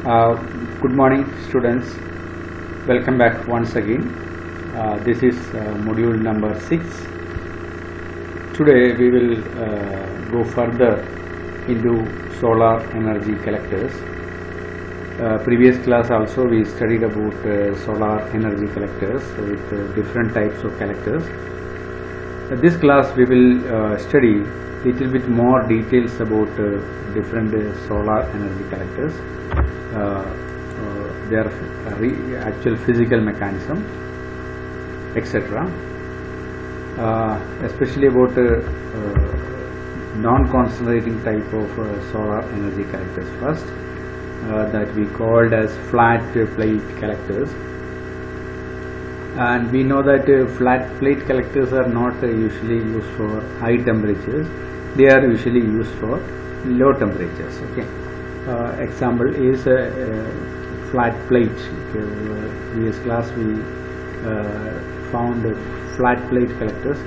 Uh, Good morning, students. Welcome back once again. This is module number 6. Today we will go further into solar energy collectors. Previous class also we studied about solar energy collectors with different types of collectors. This class we will study little bit more details about different solar energy collectors. Their actual physical mechanism, etc. Especially about non-concentrating type of solar energy collectors first, that we called as flat plate collectors. And we know that flat plate collectors are not usually used for high temperatures. They are usually used for low temperatures. Okay. Example is flat plate. Previous class we found flat plate collectors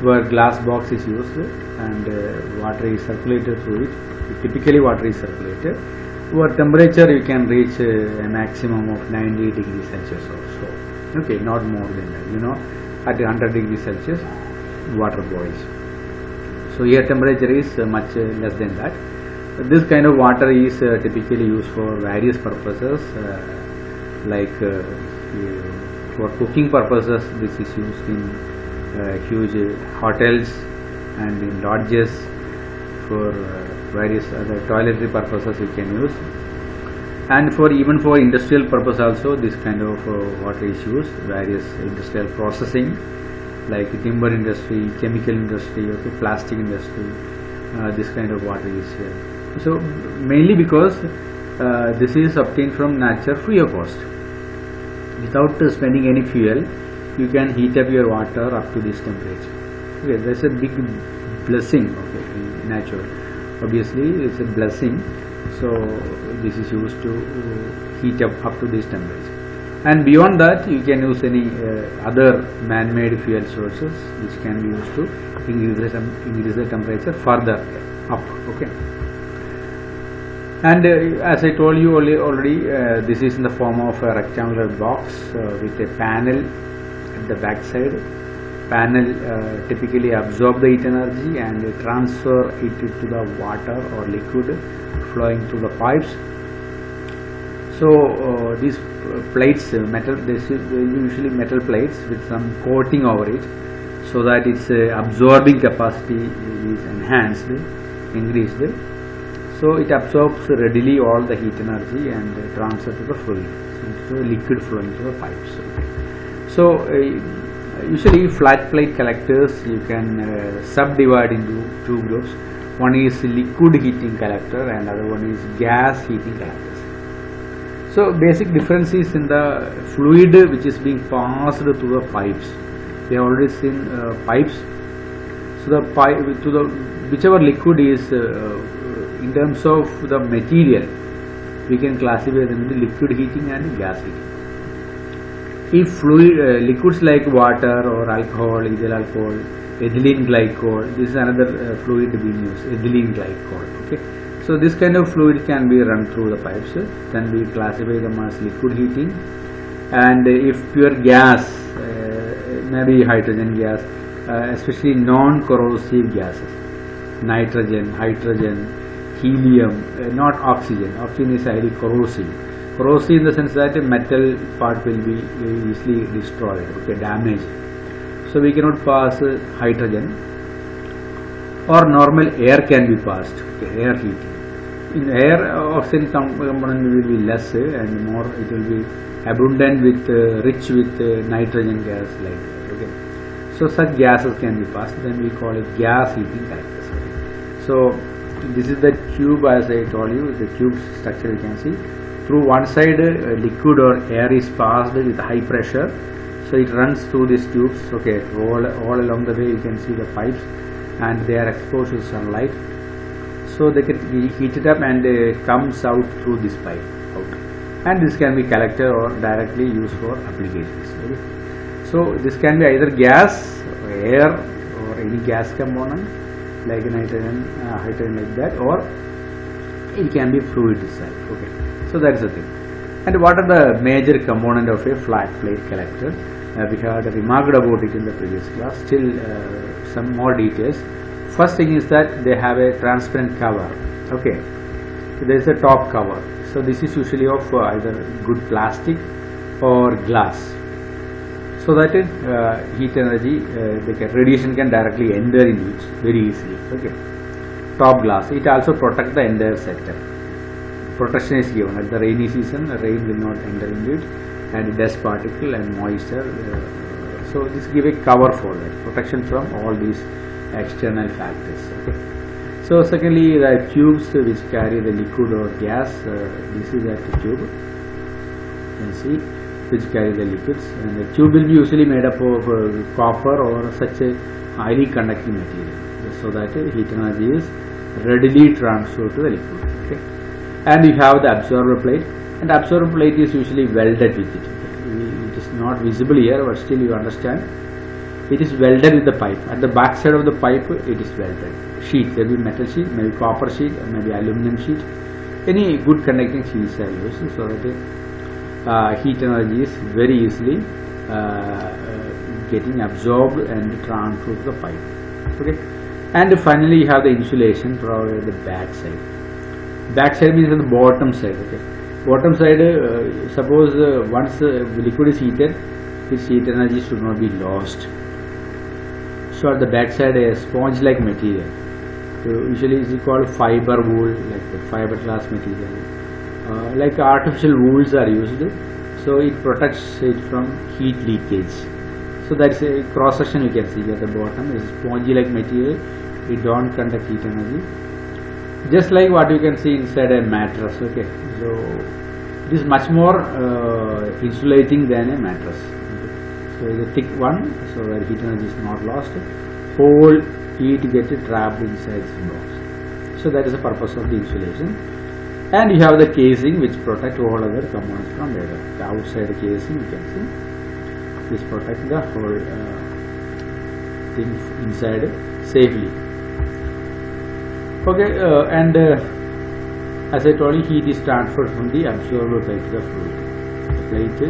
where glass box is used and water is circulated through it. Typically water is circulated where temperature you can reach a maximum of 90 degrees Celsius or so. Okay, not more than that. At 100 degrees Celsius water boils. So here temperature is much less than that. This kind of water is typically used for various purposes, like for cooking purposes. This is used in huge hotels and in lodges. For various other toiletry purposes you can use, and even for industrial purpose also this kind of water is used. Various industrial processing like timber industry, chemical industry, okay, plastic industry, this kind of water is here. So mainly because this is obtained from nature free of cost. Without spending any fuel, you can heat up your water up to this temperature. Okay, that's a big blessing. Okay, in nature, obviously it's a blessing. So this is used to heat up to this temperature. And beyond that, you can use any other man-made fuel sources which can be used to increase the temperature further up. Okay. And as I told you already, this is in the form of a rectangular box with a panel at the back side. Panel typically absorb the heat energy and transfer it to the water or liquid flowing through the pipes. So these plates, this is usually metal plates with some coating over it, so that its absorbing capacity is enhanced, increased. So it absorbs readily all the heat energy and transfer to the fluid, so liquid flowing through the pipes. Okay. So usually flat plate collectors you can subdivide into two groups. One is liquid heating collector and other one is gas heating collectors. So basic difference is in the fluid which is being passed through the pipes. We have already seen pipes. So the pipe to the whichever liquid is in terms of the material, we can classify them into liquid heating and gas heating. If fluid liquids like water or alcohol, ethyl alcohol, ethylene glycol, this is another fluid being used, ethylene glycol. Okay. So this kind of fluid can be run through the pipes, then we classify them as liquid heating. And if pure gas, maybe hydrogen gas, especially non-corrosive gases, nitrogen, hydrogen, helium, not oxygen. Oxygen is highly corrosive. Corrosive in the sense that a metal part will be easily destroyed, okay, damaged. So we cannot pass hydrogen, or normal air can be passed, okay, air heating. In air, oxygen component will be less and more it will be abundant with rich with nitrogen gas like that. Okay. So such gases can be passed, then we call it gas heating collectors. Okay. So this is the tube, as I told you, the tube structure you can see. Through one side liquid or air is passed with high pressure, so it runs through these tubes. Okay, all along the way you can see the pipes and they are exposed to sunlight, so they can be heated up and comes out through this pipe out, and this can be collected or directly used for applications. Okay. So this can be either gas, air, or any gas component like nitrogen, hydrogen like that, or it can be fluid itself. Okay. So that's the thing. And what are the major component of a flat plate collector? We had remarked about it in the previous class. Still some more details. First thing is that they have a transparent cover. Okay, so there is a top cover. So this is usually of either good plastic or glass, so that heat energy, radiation can directly enter into it very easily. Okay, top glass. It also protects the entire sector. Protection is given at the rainy season. The rain will not enter into it, and dust particle and moisture. So this give a cover for that, protection from all these external factors. Okay. So secondly, the tubes which carry the liquid or gas. This is that tube. You can see, which carry the liquids, and the tube will be usually made up of copper or such a highly conducting material, so that heat energy is readily transferred to the liquid. Okay. And you have the absorber plate, and absorber plate is usually welded with it. It is not visible here, but still you understand. It is welded with the pipe. At the back side of the pipe, it is welded. Sheet, there will be metal sheet, maybe copper sheet, or maybe aluminum sheet. Any good conducting sheets are used, so that heat energy is very easily getting absorbed and transferred to the pipe. Okay. And finally, you have the insulation provided at the back side. Back side means on the bottom side. Okay. Bottom side, suppose once the liquid is heated, its heat energy should not be lost. So at the back side, a sponge-like material. So usually it is called fiber wool, like the fiberglass material. Like artificial wools are used, so it protects it from heat leakage. So that is a cross section you can see at the bottom. Is spongy-like material. It don't conduct heat energy. Just like what you can see inside a mattress. Okay, so it is much more insulating than a mattress. Okay. So it is a thick one, so where heat energy is not lost. Whole heat gets trapped inside this box. So that is the purpose of the insulation. And you have the casing which protect all other components from the other. The outside casing you can see. This protect the whole thing inside safely. Okay, and as I told you, heat is transferred from the absorber plate to the fluid. The plate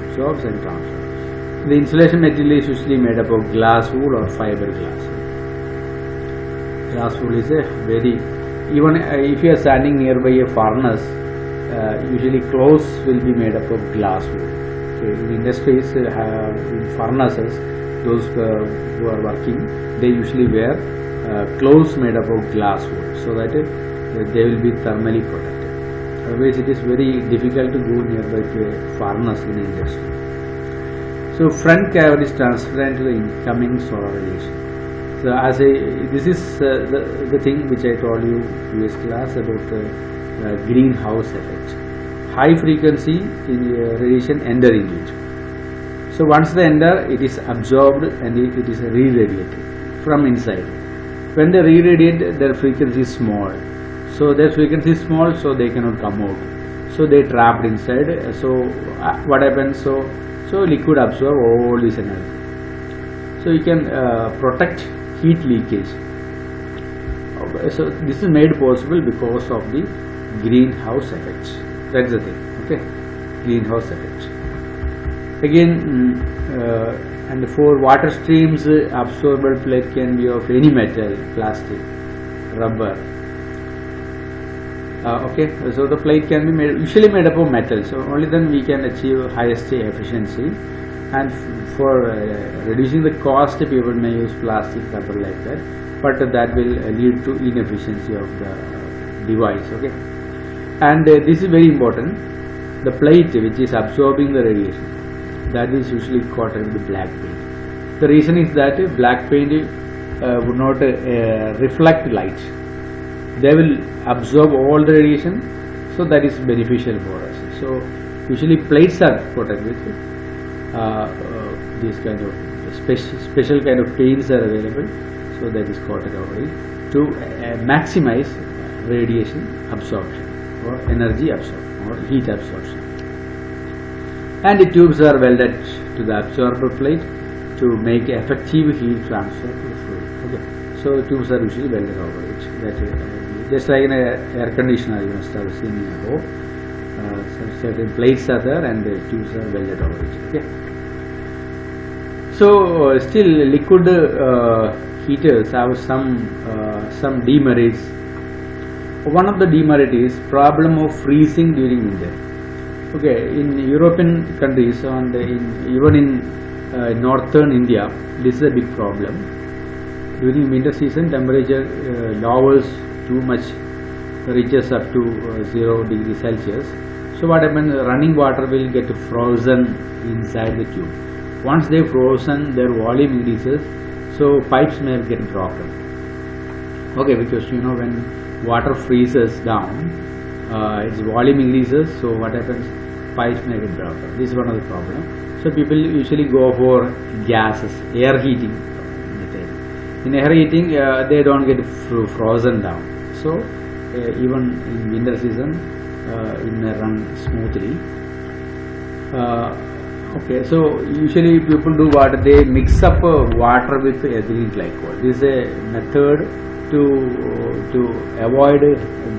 absorbs and transfers. The insulation material is usually made up of glass wool or fiberglass. Glass wool is a very, even if you are standing nearby a furnace, usually clothes will be made up of glass wool. Okay, in industries, in furnaces, those who are working, they usually wear clothes made up of glass wool, so that they will be thermally protected. Otherwise, it is very difficult to go nearby to a furnace in industry. So front cover is transparent to the incoming solar radiation. So this is the thing which I told you previous class about the greenhouse effect. High frequency radiation enter into it. So once they enter, it is absorbed and it is re-radiated from inside. When they re-radiate, their frequency is small. So their frequency is small, so they cannot come out. So they trapped inside. So what happens? So liquid absorb all this energy. So you can protect heat leakage. So this is made possible because of the greenhouse effect. That's the thing. Okay, greenhouse effect. Again, and for water streams, absorbable plate can be of any metal, plastic, rubber. Okay, so the plate can be usually made up of metal, so only then we can achieve highest efficiency. And for reducing the cost, people may use plastic, rubber like that, but that will lead to inefficiency of the device. Okay, and this is very important. The plate which is absorbing the radiation, that is usually coated with black paint. The reason is that black paint would not reflect light. They will absorb all the radiation, so that is beneficial for us. So usually plates are coated with these kind of special kind of paints are available, so that is coated over it to maximize radiation absorption or energy absorption or heat absorption. And the tubes are welded to the absorber plate to make effective heat transfer to the fluid. Okay, so tubes are usually welded over it. That just like in an air conditioner, you must have seen above. certain plates are there and the tubes are welded over it. Okay. So still liquid heaters have some demerits. One of the demerit is problem of freezing during winter. Okay, in European countries and even in northern India, this is a big problem. During winter season, temperature lowers too much, reaches up to 0 degrees Celsius. So what happens? Running water will get frozen inside the tube. Once they frozen, their volume increases, so pipes may get broken. Okay, because when water freezes down, its volume increases, so what happens? Pipes may get broken. This is one of the problems. So people usually go for gases, air heating method. In air heating, they don't get frozen down. So even in winter season, it may run smoothly. Okay, so usually people do what? They mix up water with ethylene glycol. This is a method to avoid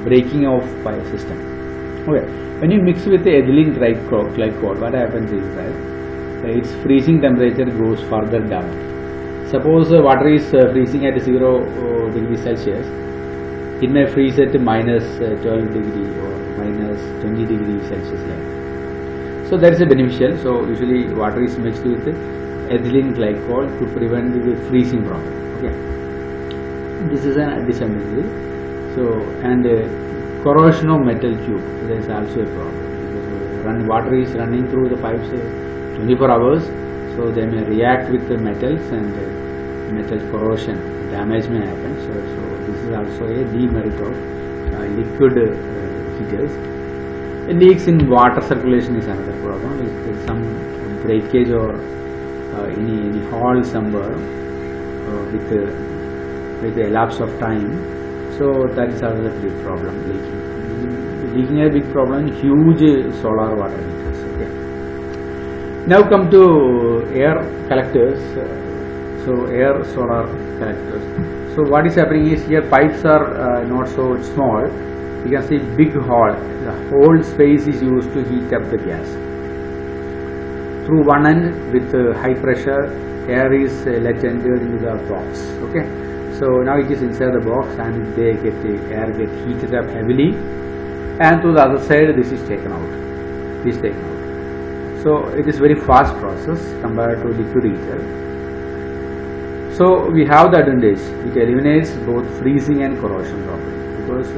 breaking of pipe system. Okay, when you mix with the ethylene glycol, what happens is that its freezing temperature goes further down. Suppose water is freezing at 0 degrees Celsius, it may freeze at minus 12 degree or minus 20 degrees Celsius level. So that is a beneficial. So usually water is mixed with ethylene glycol to prevent the freezing problem. Okay, this is a disadvantage. So and corrosion of metal tube, there is also a problem. Water is running through the pipes 24 hours, so they may react with the metals and metal corrosion, damage may happen. So this is also a demerit of liquid heaters. Leaks in water circulation is another problem. If there is some breakage or any hole somewhere with the elapse of time, so that is another big problem. Leaking is a big problem in huge solar water heaters. Okay. Now come to air collectors. So air solar collectors. So what is happening is here pipes are not so small. You can see big hole. The whole space is used to heat up the gas. Through one end with high pressure, air is let enter into the box. Okay. So now it is inside the box and the air get heated up heavily, and to the other side this is taken out. This is taken out. So it is very fast process compared to liquid heater. So we have the advantage. It eliminates both freezing and corrosion problem because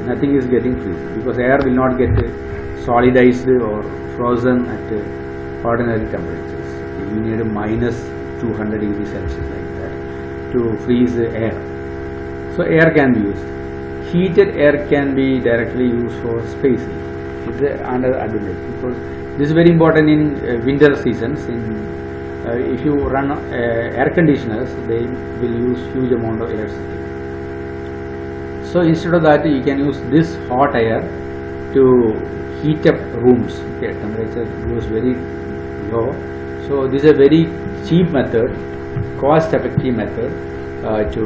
nothing is getting freezing, because air will not get solidized or frozen at ordinary temperatures. You need a minus 200 degrees Celsius like that to freeze the air. So air can be used. Heated air can be directly used for space heat. It's another advantage because this is very important in winter seasons. If you run air conditioners, they will use huge amount of electricity. So instead of that, you can use this hot air to heat up rooms. Okay, temperature goes very low. So this is a very cheap method, cost-effective method to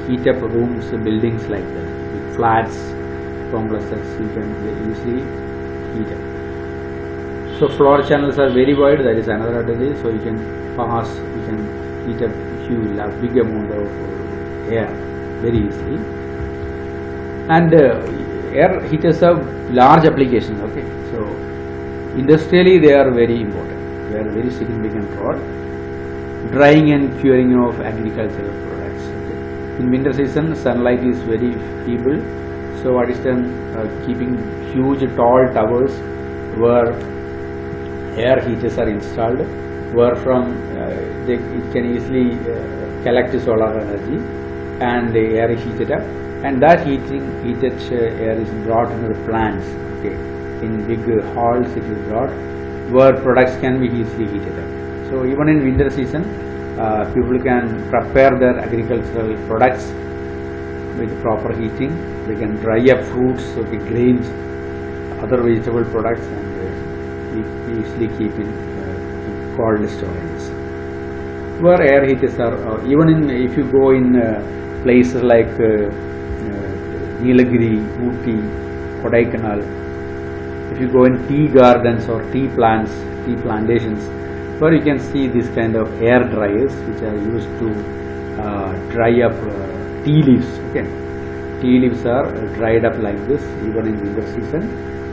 heat up rooms, buildings like that. With flats, complexes, you can easily heat up. So floor channels are very wide. That is another advantage. So you can heat up huge, big amount of air very easily. And air heaters have large applications. Okay, so industrially they are very important. They are very significant for drying and curing of agricultural products. Okay. In winter season, sunlight is very feeble. So what is done? Keeping huge tall towers where air heaters are installed, where from it can easily collect solar energy and the air is heated up, and that heated air is brought into the plants. Okay, in big halls it is brought where products can be easily heated up. So even in winter season, people can prepare their agricultural products with proper heating. They can dry up fruits, okay, grains, other vegetable products, and easily keep in cold storage. Where air heaters are, even if you go in places like Nilagiri, Ooty, Kodaikanal, if you go in tea gardens or tea plants, tea plantations, where you can see this kind of air dryers which are used to dry up tea leaves. Okay, tea leaves are dried up like this even in winter season,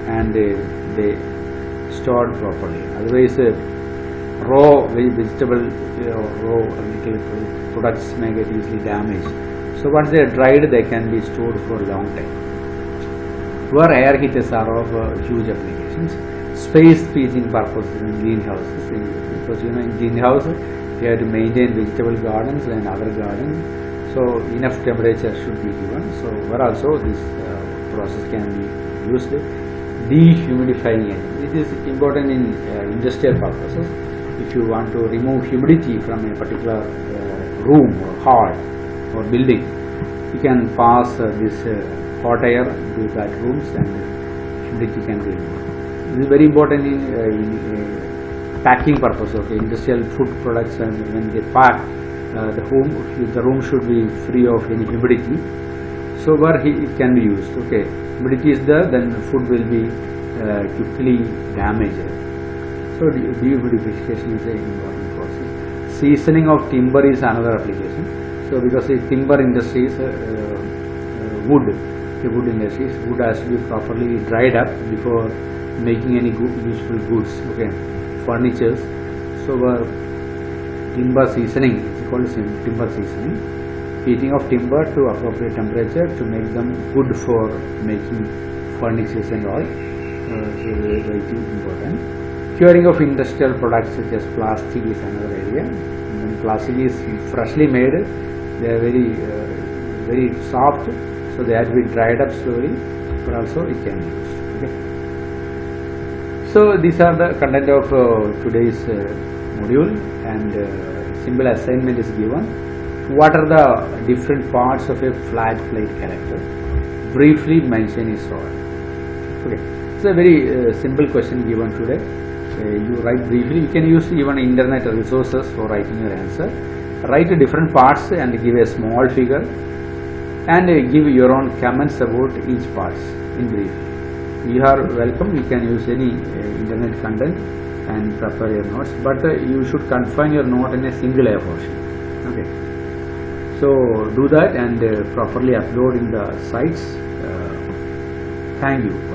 and they stored properly. Otherwise, raw vegetable or raw agricultural products may get easily damaged. So once they are dried, they can be stored for a long time. Where air heaters are of huge applications. Space freezing purposes in greenhouses, because in greenhouse you have to maintain vegetable gardens and other gardens, so enough temperature should be given. So where also this process can be used. Dehumidifying agent, it is important in industrial purposes. If you want to remove humidity from a particular room or hall or building, you can pass this hot air to that rooms and humidity can be removed. This is very important in packing purpose. Okay, industrial food products, and when they pack, the room should be free of any humidity. So where it can be used. Okay, humidity is there, then food will be quickly damaged. So dehumidification is an important process. Seasoning of timber is another application. So because the timber industries, wood industries, wood has to be properly dried up before making any useful goods. Okay, furnitures. So timber seasoning is called timber seasoning. Heating of timber to appropriate temperature to make them good for making furnitures and all. So very important. Curing of industrial products such as plastic is another area. When plastic is freshly made, they are very soft, so they have to be dried up slowly, but also it can be used. Okay. So these are the content of today's module, and simple assignment is given. What are the different parts of a flat plate character? Briefly mention is all. Okay, it's a very simple question given today. You write briefly. You can use even internet resources for writing your answer. Write different parts and give a small figure, and give your own comments about each parts in brief. You are welcome. You can use any internet content and prepare your notes, but you should confine your note in a single A portion. Okay. So do that and properly upload in the sites. Thank you.